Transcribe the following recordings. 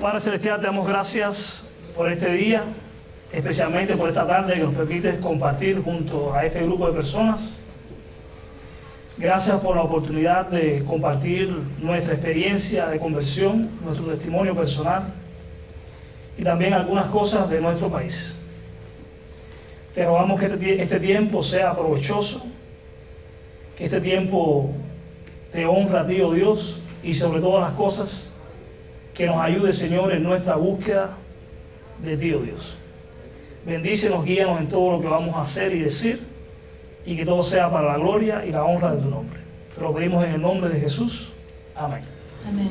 Padre Celestial, te damos gracias por este día, especialmente por esta tarde que nos permites compartir junto a este grupo de personas. Gracias por la oportunidad de compartir nuestra experiencia de conversión, nuestro testimonio personal y también algunas cosas de nuestro país. Te rogamos que este tiempo sea provechoso, que este tiempo te honre a ti, oh Dios, y sobre todas las cosas, que nos ayude, Señor, en nuestra búsqueda de ti, oh Dios. Bendícenos, guíanos en todo lo que vamos a hacer y decir, y que todo sea para la gloria y la honra de tu nombre. Te lo pedimos en el nombre de Jesús. Amén. Amén.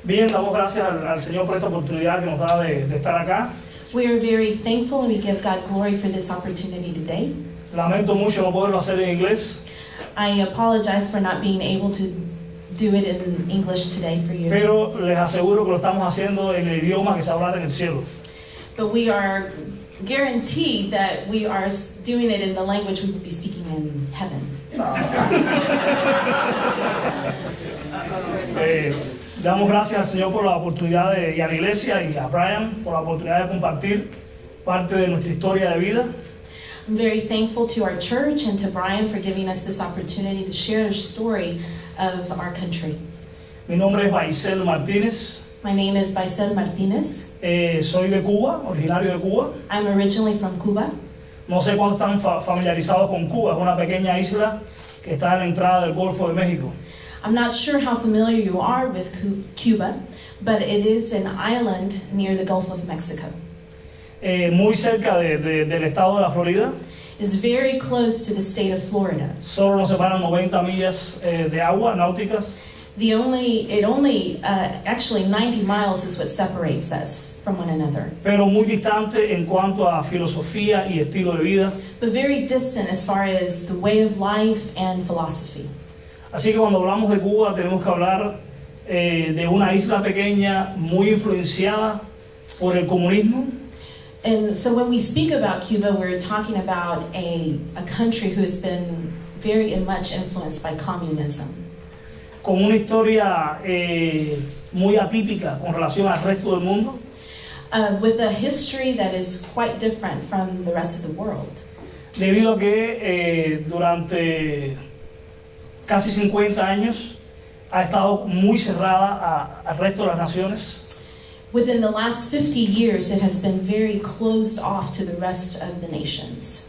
Bien, damos gracias al Señor por esta oportunidad que nos da de estar acá. We are very thankful and we give God glory for this opportunity today. Lamento mucho no poderlo hacer en inglés, I apologize for not being able to do it in English today for you. pero les aseguro que lo estamos haciendo en el idioma que se habla en el cielo. But we are guaranteed that we are doing it in the language we will be speaking in heaven. Damos gracias al Señor por la oportunidad y a la iglesia y a Brian por la oportunidad de compartir parte de nuestra historia de vida. I'm very thankful to our church and to Brian for giving us this opportunity to share the story of our country. Mi nombre es Baysel Martinez. My name is Baysel Martinez. Soy de Cuba, originario de Cuba. I'm originally from Cuba. No sé cuántos están familiarizados con Cuba. Es una pequeña isla que está en la entrada del Golfo de México. I'm not sure how familiar you are with Cuba, but it is an island near the Gulf of Mexico. Muy cerca del estado de la Florida. It's very close to the state of Florida. Solo nos separan 90 millas de agua náuticas. Actually 90 miles is what separates us from one another. Pero muy distante en cuanto a filosofía y estilo de vida. But very distant as far as the way of life and philosophy. Así que cuando hablamos de Cuba tenemos que hablar de una isla pequeña muy influenciada por el comunismo. And so when we speak about Cuba, we're talking about a country who has been very much influenced by communism. Con una historia muy atípica con relación al resto del mundo. With a history that is quite different from the rest of the world. Debido a que durante casi 50 años ha estado muy cerrada al resto de las naciones. Within the last 50 years, it has been very closed off to the rest of the nations.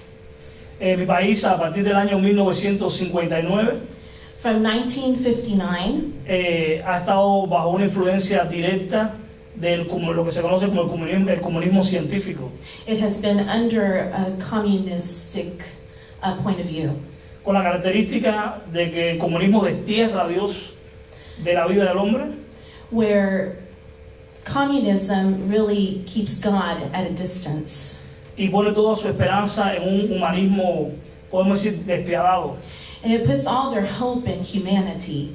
Mi país, a partir del año 1959, From 1959, ha estado bajo una influencia directa de lo que se conoce como el comunismo científico. it has been under a communistic point of view. Con la característica de que el comunismo destierra a Dios de la vida del hombre. Where communism really keeps God at a distance. Y pone toda su esperanza en un humanismo, podemos decir, despiadado. And it puts all their hope in humanity.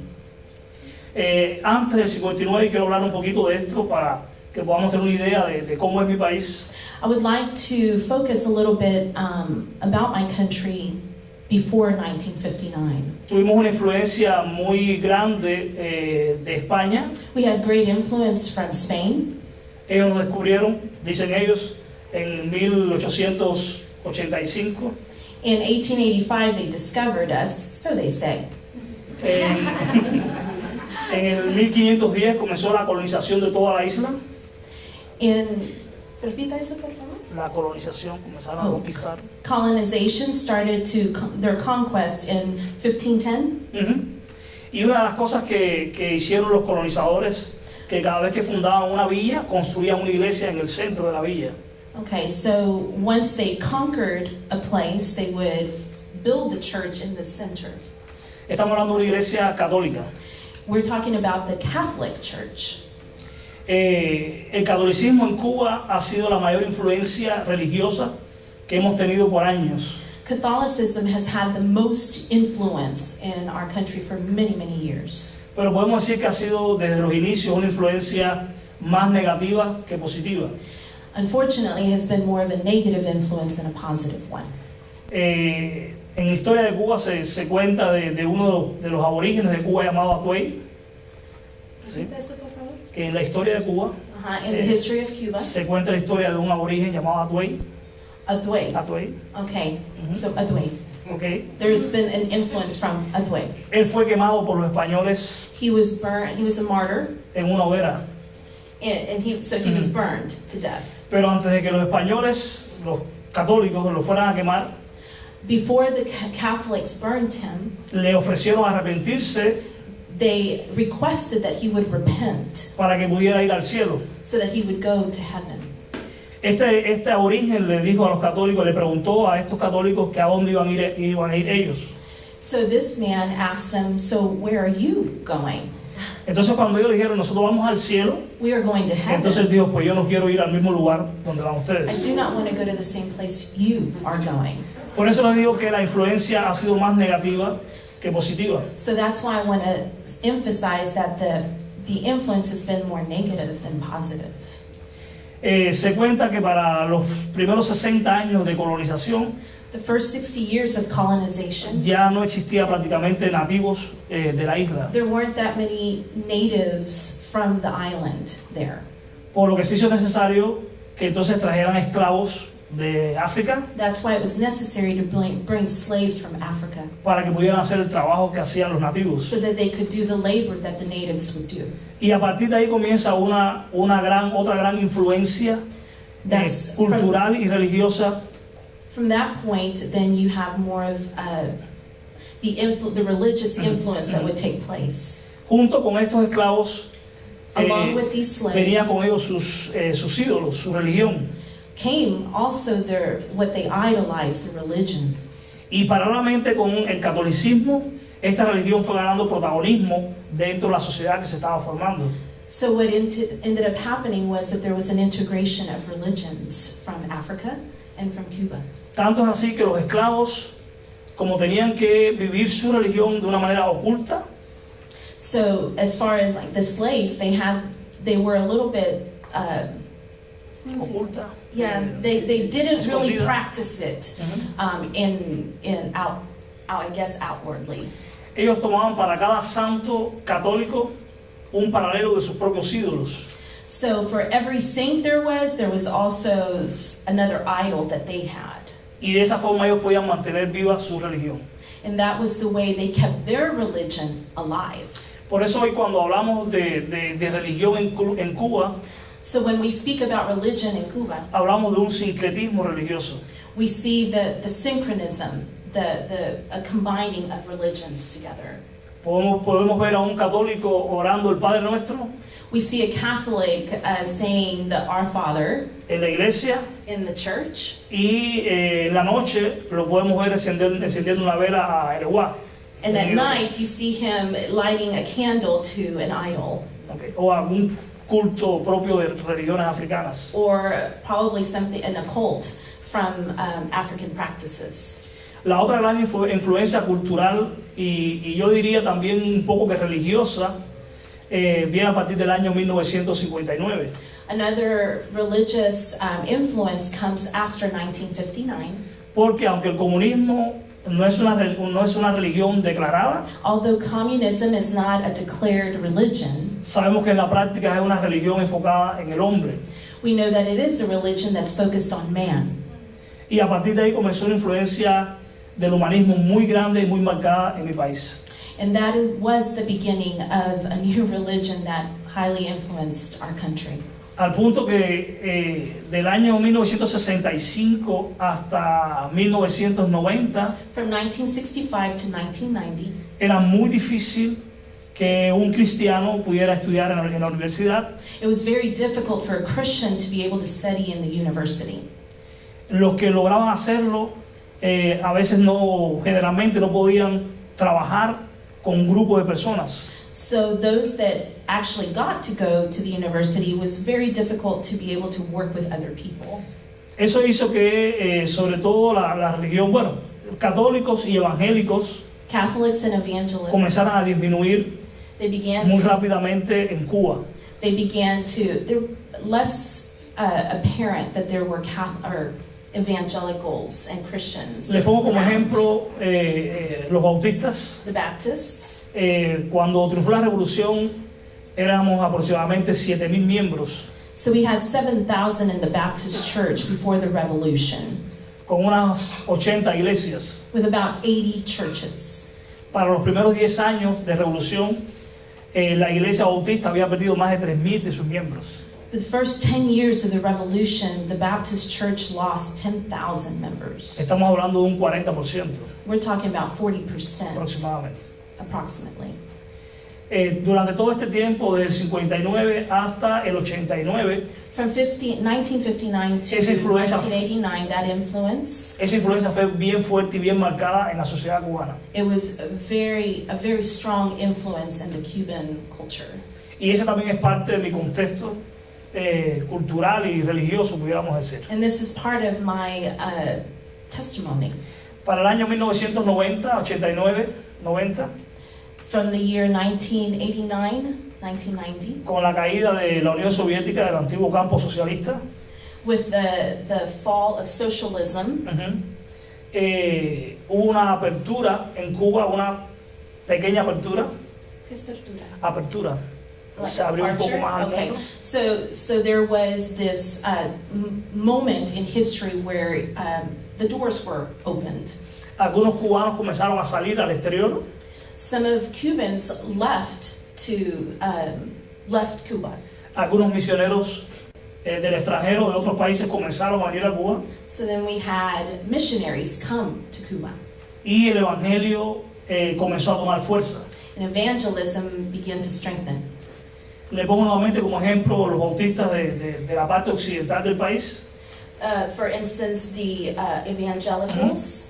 Antes del 59 quiero hablar un poquito de esto para que podamos tener una idea de cómo es mi país. I would like to focus a little bit about my country before 1959. Tuvimos una influencia muy grande de España. We had great influence from Spain. Ellos nos descubrieron, dicen ellos, en 1885. In 1885, they discovered us, so they say. En el 1510 comenzó la colonización de toda la isla. Repita eso, por favor. La colonización, comenzaron a conquistar. Colonization started their conquest in 1510. Y una de las cosas que hicieron los colonizadores, que cada vez que fundaban una villa, construían una iglesia en el centro de la villa. Okay, so once they conquered a place, they would build the church in the center. Estamos hablando de una iglesia católica. We're talking about the Catholic Church. El catolicismo en Cuba ha sido la mayor influencia religiosa que hemos tenido por años. Catholicism has had the most influence in our country for many, many years. Pero podemos decir que ha sido desde los inicios una influencia más negativa que positiva. Unfortunately, it has been more of a negative influence than a positive one. En la historia de Cuba se cuenta de uno de los aborígenes de Cuba llamado Atuey. ¿sí? Que en la historia de Cuba In the history of Cuba, se cuenta la historia de un aborigen llamado Atuey. Atuey. Atuey. Okay, so Atuey. Okay. There's been an influence from Atuey. Él fue quemado por los españoles He was burned. He was a martyr, en una hoguera. and he was burned to death. Pero antes de que los españoles, los católicos, lo fueran a quemar, Before the Catholics burned him, le ofrecieron arrepentirse they requested that he would repent para que pudiera ir al cielo. so that he would go to heaven. Este aborigen le dijo a los católicos, le preguntó a estos católicos que a dónde iban a ir ellos. So this man asked him, "So where are you going?" Entonces cuando ellos le dijeron, nosotros vamos al cielo, We are going to entonces él heaven. dijo, pues yo no quiero ir al mismo lugar donde van I ustedes. do not want to go to the same place you are going. Por eso les digo que la influencia ha sido más negativa que positiva. So that's why I want to emphasize that the influence has been more negative than positive. Se cuenta que para los primeros 60 años de colonización The first 60 years of colonization, ya no existía prácticamente nativos de la isla. there weren't that many natives from the island there. Por lo que se hizo necesario que entonces trajeran esclavos de África That's why it was necessary to bring slaves from Africa para que pudieran hacer el trabajo que hacían los nativos. so that they could do the labor that the natives would do. Y a partir de ahí comienza otra gran influencia That's cultural y religiosa. From that point, then you have more of the religious influence that would take place. Junto con estos esclavos Along with these venía slaves con ellos sus ídolos, su religión. came also what they idolized, the religion. Y paralelamente con el catolicismo, esta religión fue ganando protagonismo dentro de la sociedad que se estaba formando. So what ended up happening was that there was an integration of religions from Africa and from Cuba. Tanto es así que los esclavos, como tenían que vivir su religión de una manera oculta, So as far as like the slaves, they were a little bit oculta, they didn't really escondida. practice it I guess outwardly. Ellos tomaban para cada santo católico un paralelo de sus propios ídolos. So for every saint there was also another idol that they had. Y de esa forma ellos podían mantener viva su religión. And that was the way they kept their religion alive. Por eso hoy cuando hablamos de religión en Cuba, So when we speak about religion in Cuba, hablamos de un sincretismo religioso. we see the synchronism, the combining of religions together. Podemos ver a un católico orando el Padre Nuestro We see a Catholic saying the Our Father en la iglesia in the church, y en la noche lo podemos ver encendiendo una vela a Ereguá. and at night you see him lighting a candle to an idol, Okay. O algún culto propio de religiones africanas. or probably an occult from African practices. La otra gran influencia cultural y yo diría también un poco que religiosa viene a partir del año 1959. Another religious influence comes after 1959. Porque aunque el comunismo no es una religión declarada, Although communism is not a declared religion, sabemos que en la práctica es una religión enfocada en el hombre. we know that it is a religion that's focused on man. Y a partir de ahí comenzó una influencia del humanismo muy grande y muy marcada en mi país. And that was the beginning of a new religion that highly influenced our country. Al punto que del año 1965 hasta 1990 From 1965 to 1990, era muy difícil que un cristiano pudiera estudiar en la universidad. it was very difficult for a Christian to be able to study in the university. Los que lograban hacerlo a veces generalmente no podían trabajar con un grupo de personas. So those that actually got to go to the university, was very difficult to be able to work with other people. Eso hizo que sobre todo la religión, católicos y evangélicos Catholics and evangelists, comenzaron a disminuir they began muy rápidamente en Cuba. they're less apparent that there were evangelicals and Christians. Les pongo como around. ejemplo los bautistas. The Baptists, Cuando triunfó la revolución, éramos aproximadamente 7,000 miembros, So we had 7,000 in the Baptist church before the revolution, con unas 80 iglesias. with about 80 churches. Para los primeros 10 años de revolución, la iglesia bautista había perdido más de 3,000 de sus miembros. The first 10 years of the revolution, the Baptist church lost 10,000 members. Estamos hablando de un 40% We're talking about 40% aproximadamente. approximately. Durante todo este tiempo, del 59 hasta el 89, From 1959 to Esa influencia- 1989, that influence, esa influencia fue bien fuerte y bien marcada en la sociedad cubana. it was a very strong influence in the Cuban culture. Y ese también es parte de mi contexto cultural y religioso, pudiéramos decir. And this is part of my testimony. Para el año 1990, 89, 90, From the year 1989, con la caída de la Unión Soviética, del antiguo campo socialista, with the fall of socialism, hubo una apertura en Cuba, una pequeña apertura, like se abrió un poco departure? más al Okay, mundo. so there was this moment in history where the doors were opened. Algunos cubanos comenzaron a salir al exterior, Some of Cubans left Cuba. algunos misioneros del extranjero, de otros países, comenzaron a venir a Cuba, So then we had missionaries come to Cuba, y el evangelio comenzó a tomar fuerza. and evangelism began to strengthen. Le pongo nuevamente como ejemplo los bautistas de la parte occidental del país. For instance, the evangelicals,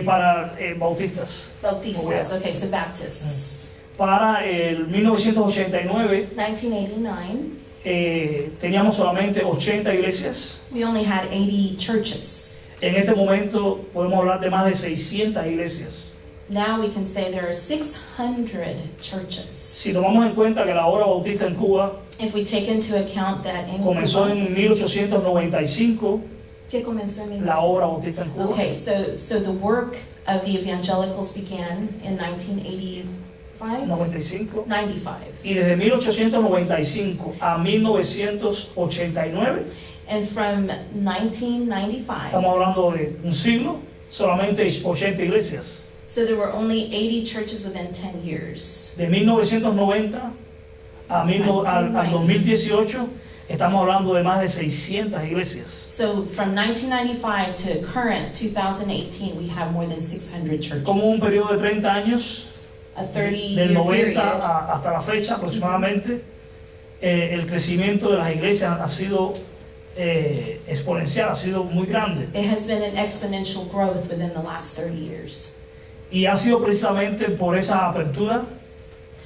Para bautistas. Bautistas, okay, so Baptists. Para el 1989 1989, teníamos solamente 80 iglesias. we only had 80 churches. En este momento podemos hablar de más de 600 iglesias. Now we can say there are 600 churches. Si tomamos en cuenta que la obra bautista en Cuba If we take into account that in comenzó Cuba, en 1895, ¿qué comenzó en la obra bautista en Cuba. Okay, so the work of the evangelicals began in 1985? 95. 95. Y desde 1895 a 1989, And from 1995, estamos hablando de un siglo, solamente 80 iglesias. so there were only 80 churches within 10 years. De 1990 al 2018, estamos hablando de más de 600 iglesias. So from 1995 to current 2018, we have more than 600 churches. Como un periodo de 30 años, A del 30-year 90 period. hasta la fecha aproximadamente, el crecimiento de las iglesias ha sido exponencial, ha sido muy grande. It has been an exponential growth within the last 30 years. Y ha sido precisamente por esa apertura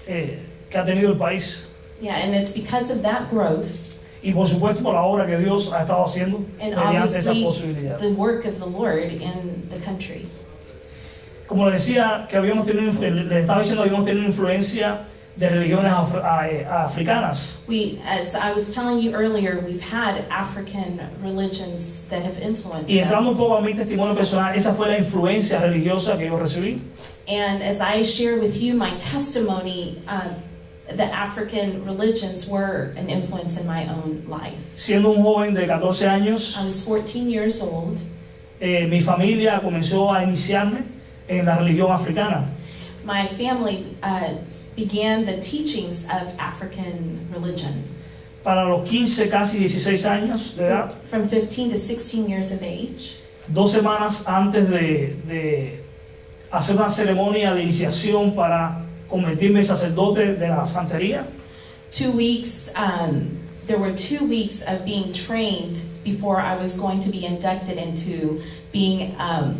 que ha tenido el país. Yeah, and it's because of that growth Y por supuesto por la obra que Dios ha estado haciendo and mediante esa obviously posibilidad. the work of the Lord in the country. Como les decía, que les estaba diciendo, habíamos tenido influencia de religiones africanas. As I was telling you earlier, we've had African religions that have influenced Y entrando un us. poco a mi testimonio personal, esa fue la influencia religiosa que yo recibí. And as I share with you my testimony, the African religions were an influence in my own life. Siendo un joven de 14 años, I was 14 years old. mi familia comenzó a iniciarme en la religión africana. My family began the teachings of African religion. Para los 15, casi 16 años de edad, From 15 to 16 years of age, 2 semanas antes de hacer una ceremonia de iniciación para convertirme en sacerdote de la Santeria, 2 weeks, there were 2 weeks of being trained before I was going to be inducted into being a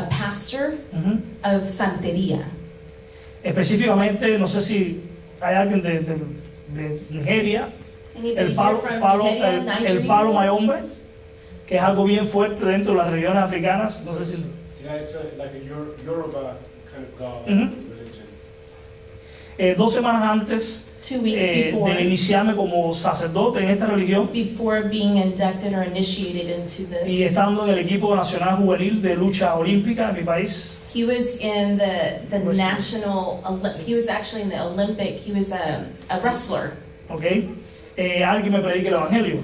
pastor of Santeria. específicamente, no sé si hay alguien de Nigeria, Anybody el here palo, from Nigeria, el Nigeria? palo mayombe, que es algo bien fuerte dentro de las religiones africanas. No sé si, Yeah, it's like a Yoruba kind of God Mhm. religion. 2 semanas antes 2 weeks de iniciarme como sacerdote en esta religión before being inducted or initiated into y this, estando en el equipo nacional juvenil de lucha olímpica en mi país, He was in the Pues sí. national, he was actually in the Olympic, he was a wrestler. ¿Ok? Alguien me predique el Evangelio.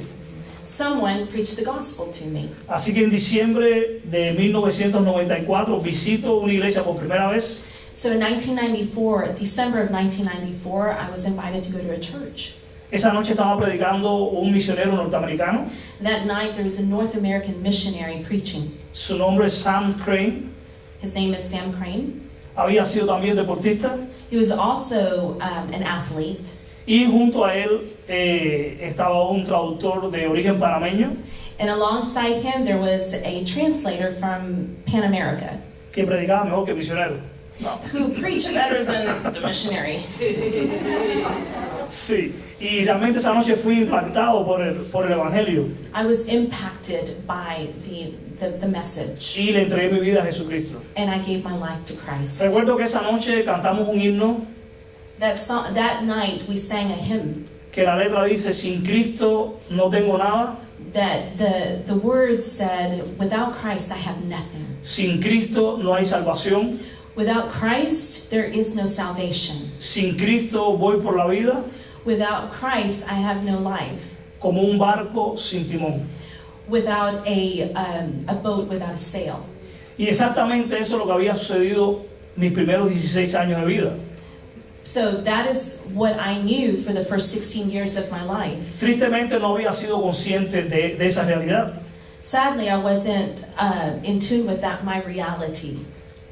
Someone preached the gospel to me. Así que en diciembre de 1994 visito una iglesia por primera vez. So in 1994, December of 1994, I was invited to go to a church. Esa noche estaba predicando un misionero norteamericano. That night there was a North American missionary preaching. Su nombre es Sam Crane. His name is Sam Crane. Había sido también deportista. He was also an athlete. Y junto a él estaba un traductor de origen panameño And alongside him there was a translator from Pan America que predicaba mejor que el misionero. No. who preached better than the missionary. Sí, y realmente esa noche fui impactado por el Evangelio I was impacted by the message, y le entregué mi vida a Jesucristo. and I gave my life to Christ. Recuerdo que esa noche cantamos un himno That night we sang a hymn que la letra dice: sin Cristo no tengo nada, that the words said, without Christ I have nothing. sin Cristo no hay salvación, Without Christ there is no salvation. sin Cristo voy por la vida Without Christ I have no life. como un barco sin timón. Without a boat without a sail. Y exactamente eso es lo que había sucedido mis primeros 16 años de vida. So that is what I knew for the first 16 years of my life. Tristemente no había sido consciente de esa realidad. Sadly, I wasn't in tune with my reality.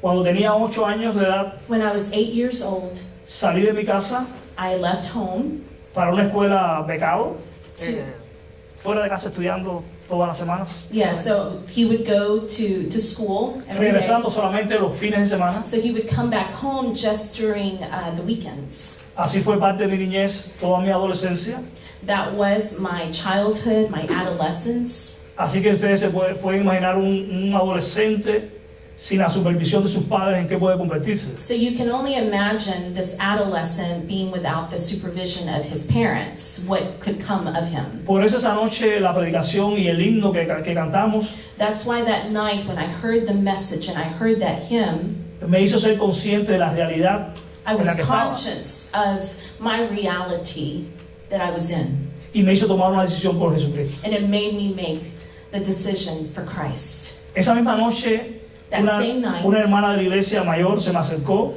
Cuando tenía 8 años de edad, When I was 8 years old, salí de mi casa I left home para una escuela becado, to, fuera de casa estudiando todas las semanas, yeah, so he would go to school every day. regresando solamente los fines de semana. So he would come back home just during the weekends. Así fue parte de mi niñez, toda mi adolescencia. That was my childhood, my adolescence. Así que ustedes se pueden imaginar un adolescente sin la supervisión de sus padres, ¿en qué puede convertirse? So you can only imagine this adolescent being without the supervision of his parents, what could come of him. Por eso esa noche la predicación y el himno que cantamos That's why that night when I heard the message and I heard that hymn, me hizo ser consciente de la realidad I en la was que estaba conscious of my reality that I was in. y me hizo tomar una decisión por Jesucristo. And it made me make the decision for Christ. Esa misma noche That same night, una hermana de la iglesia mayor se me acercó,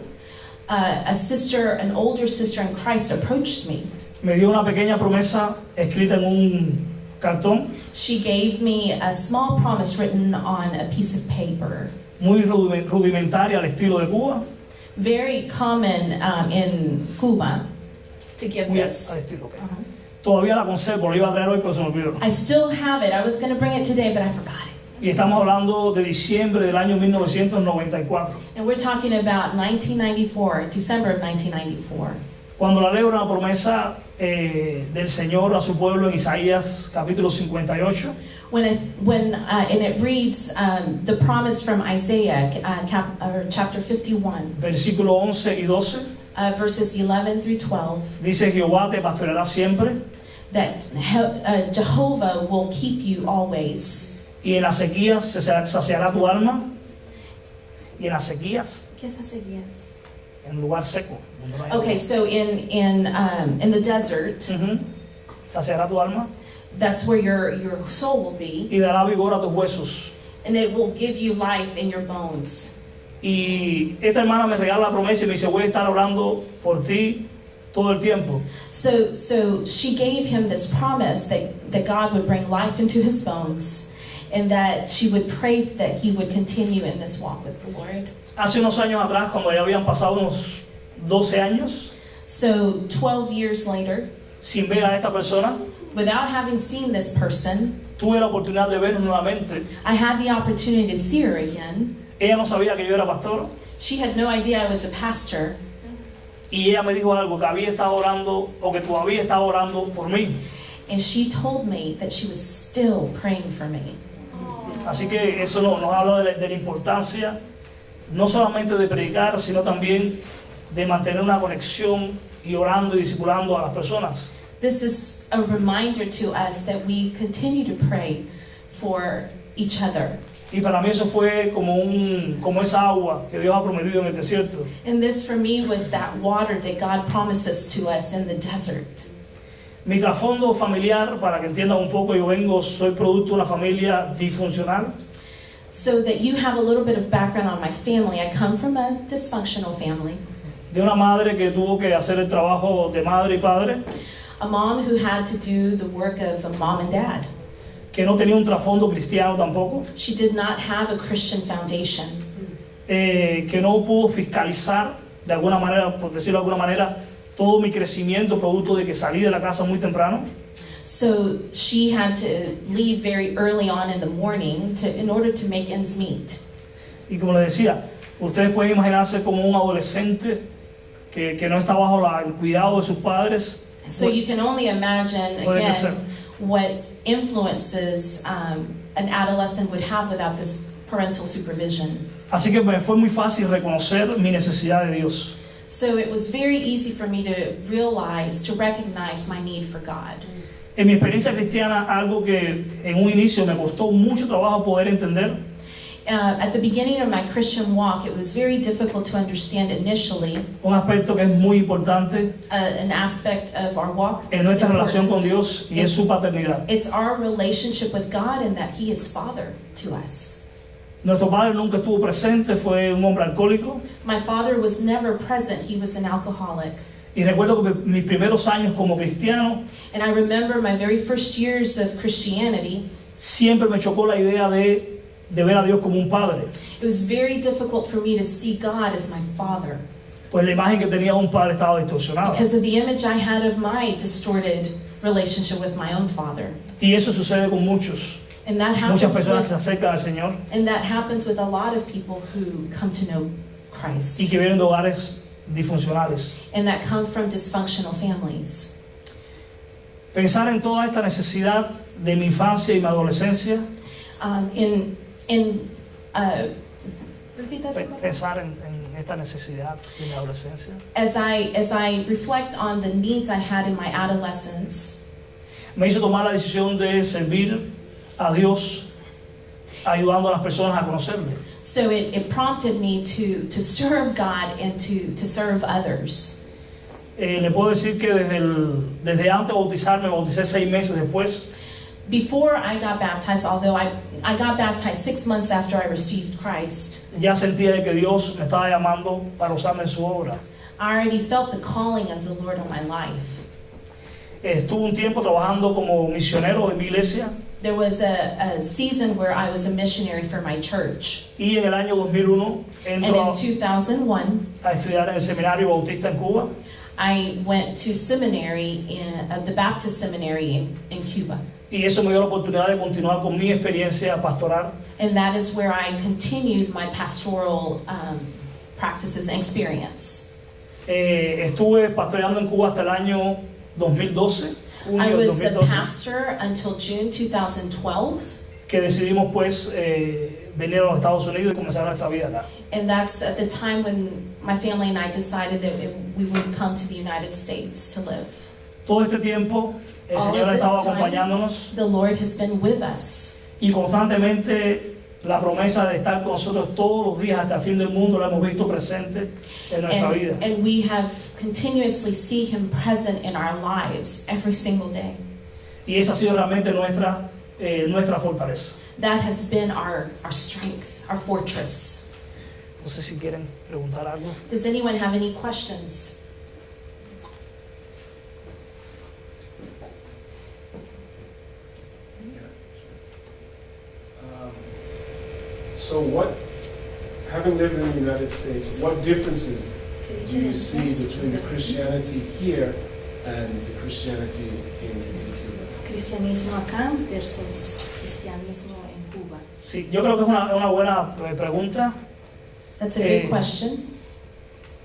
an older sister in Christ approached me. me dio una pequeña promesa escrita en un cartón, She gave me a small promise written on a piece of paper. muy rudimentaria al estilo de Cuba. Very common in Cuba to give Muy this. al estilo, ok. Todavía la conservo, lo iba a traer hoy, pero se me olvidó. I still have it. I was going to bring it today, but I forgot it. Y estamos hablando de diciembre del año 1994. And we're talking about 1994, December of 1994. Cuando la leo, una promesa del Señor a su pueblo en Isaías capítulo 58. And it reads the promise from Isaiah, chapter 51, Versículo 11 y 12. verses 11 through 12, Dice: Jehová te pastoreará siempre, that Jehovah will keep you always. y en las sequías se saciará tu alma. Y en las sequías, en un lugar seco, donde no hay agua. Okay, so in the desert, Saciará tu alma that's where your soul will be, y dará vigor a tus huesos. and it will give you life in your bones. Y esta hermana me regala la promesa y me dice: voy a estar orando por ti todo el tiempo. So she gave him this promise that God would bring life into his bones, and that she would pray that he would continue in this walk with the Lord. Hace unos años atrás, cuando ya habían pasado unos 12 años, So 12 years later, sin ver a esta persona, without having seen this person, tuve la oportunidad de vernos nuevamente. I had the opportunity to see her again. Ella no sabía que yo era pastor She had no idea I was a pastor, y ella me dijo algo, que había estado orando o que todavía estaba orando por mí. and she told me that she was still praying for me. Así que eso nos habla de la importancia no solamente de predicar, sino también de mantener una conexión y orando y discipulando a las personas. This is a reminder to us that we continue to pray for each other. Y para mí eso fue como esa agua que Dios ha prometido en el desierto. And this for me was that water that God promises to us in the desert. Mi trasfondo familiar, para que entiendan un poco, soy producto de una familia disfuncional. So that you have a little bit of background on my family, I come from a dysfunctional family. De una madre que tuvo que hacer el trabajo de madre y padre, A mom who had to do the work of a mom and dad. que no tenía un trasfondo cristiano tampoco, She did not have a Christian foundation. que no pudo fiscalizar de alguna manera, por decirlo de alguna manera, todo mi crecimiento producto de que salí de la casa muy temprano. So she had to leave very early on in the morning in order to make ends meet. Y como les decía, ustedes pueden imaginarse como un adolescente que no está bajo el cuidado de sus padres. So you can only imagine, Puede que sea. again, what influences an adolescent would have without this parental supervision. Así que me fue muy fácil reconocer mi necesidad de Dios. So it was very easy for me to recognize my need for God. En mi experiencia cristiana, algo que en un inicio me costó mucho trabajo poder entender, At the beginning of my Christian walk, it was very difficult to understand initially un aspecto que es muy importante an aspect of our walk. en that's nuestra relación important. con Dios, y es su paternidad. It's our relationship with God and that He is Father to us. Nuestro padre nunca estuvo presente, fue un hombre alcohólico, My father was never present. He was an alcoholic. y recuerdo que mis primeros años como cristiano And I remember my very first years of Christianity, siempre me chocó la idea de ver a Dios como un padre, it was very difficult for me to see God as my Father pues la imagen que tenía de un padre estaba distorsionada. because of the image I had of my distorted relationship with my own father. Y eso sucede con muchos, And that muchas personas que se happens acercan al Señor with a lot of people who come to know y Christ que vienen de hogares disfuncionales. and that come from dysfunctional families. Pensar en toda esta necesidad de mi infancia y mi adolescencia, Repeat that, Samantha? pensar en esta necesidad de mi adolescencia, As I reflect on the needs I had in my adolescence, me hizo tomar la decisión de servir a Dios ayudando a las personas a conocerle. so it prompted me to serve God and to serve others. Le puedo decir que desde antes de bautizarme, bauticé 6 meses después, Before I got baptized, although I got baptized 6 months after I received Christ, ya sentía de que Dios me estaba llamando para usarme en su obra. I already felt the calling of the Lord on my life. Estuve un tiempo trabajando como misionero en mi iglesia, There was a season where I was a missionary for my church. y en el año 2001 And entro in 2001, a estudiar en el seminario bautista en Cuba. I went to seminary the Baptist seminary in Cuba. Y eso me dio la oportunidad de continuar con mi experiencia pastoral. And that is where I continued my pastoral practices and experience. Estuve pastoreando en Cuba hasta el año 2012, junio I del was a 2012, pastor until June 2012. que decidimos pues venir a los Estados Unidos y comenzar nuestra vida acá. And that's at the time when my family and I decided that we would come to the United States to live. Todo este tiempo el All Señor of ha this estado time, acompañándonos the Lord has been with us. y constantemente la promesa de estar con nosotros todos los días hasta el fin del mundo la hemos visto presente en nuestra vida. And we have continuously see Him present in our lives every single day. Y esa ha sido realmente nuestra fortaleza. That has been our strength, our fortress. No sé si quieren preguntar algo. Does anyone have any questions? So having lived in the United States, what differences do you see between the Christianity here and the Christianity in Cuba? Cristianismo acá versus cristianismo en Cuba. Sí, yo creo que es una buena pregunta. That's a good question.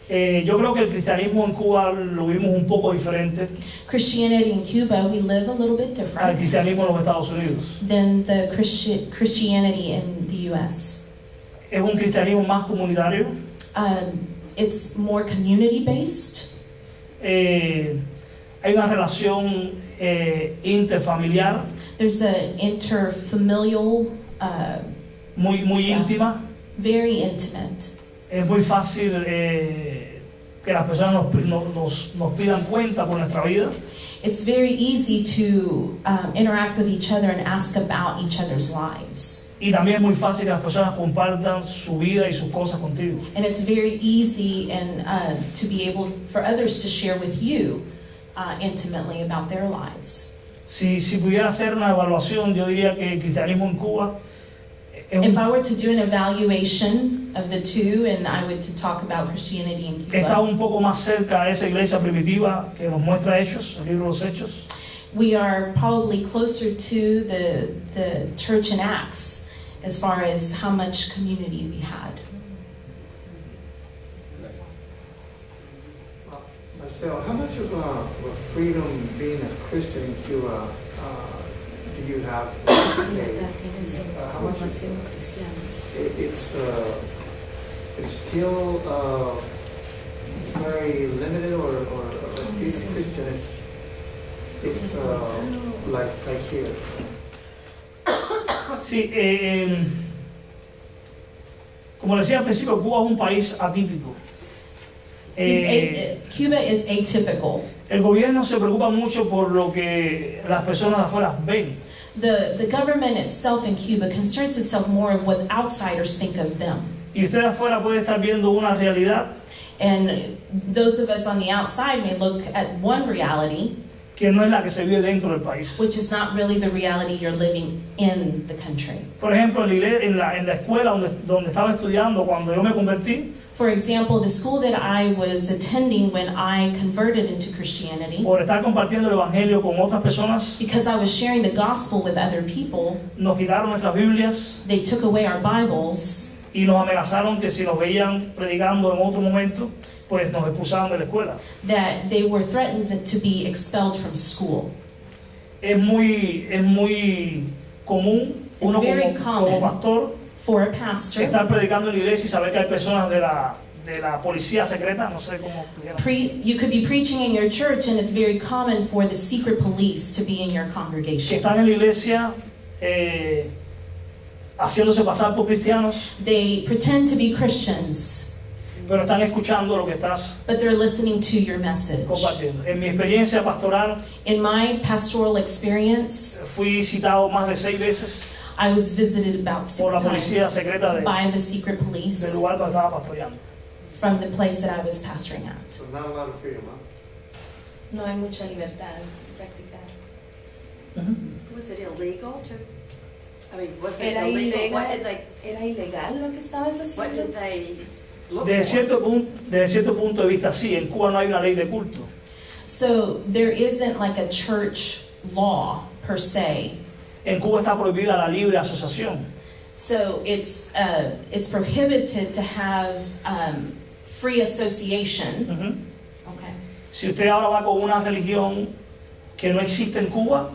Yo creo que el cristianismo en Cuba lo vimos un poco diferente Christianity in Cuba, we live a little bit al different cristianismo en los Estados Unidos. than the Christianity in the U.S. Es un cristianismo más comunitario. It's more community-based. Hay una relación interfamiliar There's an interfamilial muy Yeah. íntima. Very intimate. Es muy fácil que las personas nos pidan cuenta por nuestra vida. It's very easy to interact with each other and ask about each other's lives. Y también es muy fácil que las personas compartan su vida y sus cosas contigo. And it's very easy and to be able for others to share with you intimately about their lives. Si pudiera hacer una evaluación, yo diría que el cristianismo en Cuba If I were to do an evaluation of the two, and I were to talk about Christianity in está Cuba, un poco más cerca a esa iglesia primitiva que nos muestra Hechos, el libro de los Hechos. we are probably closer to the church in Acts as far as how much community we had. Marcel, how much of a freedom being a Christian in Cuba do you have? Libertad tienes en How much Cuba is siendo cristiano. it's still very limited, or being a Christian it's like here? Sí, como decía al principio, Cuba es un país atípico. Cuba is atypical. El gobierno se preocupa mucho por lo que las personas de afuera ven. The government itself in Cuba concerns itself more of what outsiders think of them. Y usted de afuera puede estar viendo una realidad And those of us on the outside may look at one reality, que no es la que se vive dentro del país. which is not really the reality you're living in the country. Por ejemplo, en la escuela donde estaba estudiando cuando yo me convertí, For example, the school that I was attending when I converted into Christianity, por estar compartiendo el evangelio con otras personas, because I was sharing the gospel with other people, nos quitaron nuestras Biblias they took away our Bibles y nos amenazaron que si nos veían predicando en otro momento, pues nos expulsaban de la escuela. that they were threatened to be expelled from school. Es muy común uno very como common. pastor For a pastor, estar predicando en la iglesia y saber que hay personas de la policía secreta, no sé cómo explicar, you could be preaching in your church, and it's very common for the secret police to be in your que congregation. están en la iglesia haciéndose pasar por cristianos, They pretend to be Christians, pero están escuchando lo que estás but they're listening to your message. compartiendo. En mi experiencia pastoral In my pastoral experience, fui citado más de 6 veces I was visited about 6 por la policía times secreta by the secret del police lugar donde estaba pastoreando. from the place that I was pastoring at. So not a lot of freedom, huh? No hay mucha libertad en practicar. Was it illegal to, I mean, was it Era illegal? What ilegal, did they, era ilegal lo que estabas what haciendo. did they look Desde for? cierto punto de vista, sí, en Cuba no hay una ley de culto. So there isn't like a church law per se. En Cuba está prohibida la libre asociación. So it's prohibited to have free association. Ujú. Okay. Si usted ahora va con una religión que no existe en Cuba,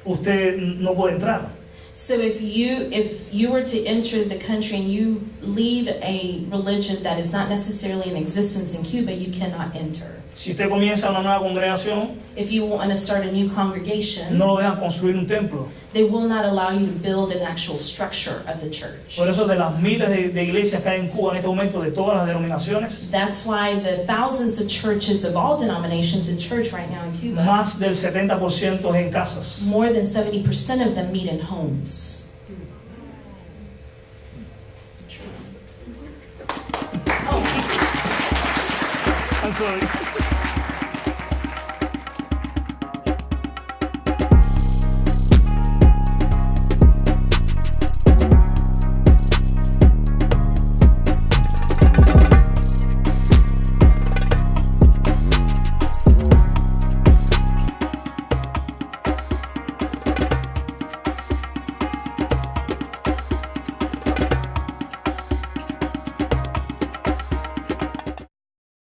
usted no puede entrar. So if you were to enter the country and you lead a religion that is not necessarily in existence in Cuba, you cannot enter. Si usted comienza una nueva congregación, If you want to start a new congregation, no lo dejan construir un templo. they will not allow you to build an actual structure of the church. Por eso de las miles de iglesias que hay en Cuba en este momento, de todas las denominaciones, That's why the thousands of churches of all denominations in church right now in Cuba, más del 70% es en casas. more than 70% of them meet in homes.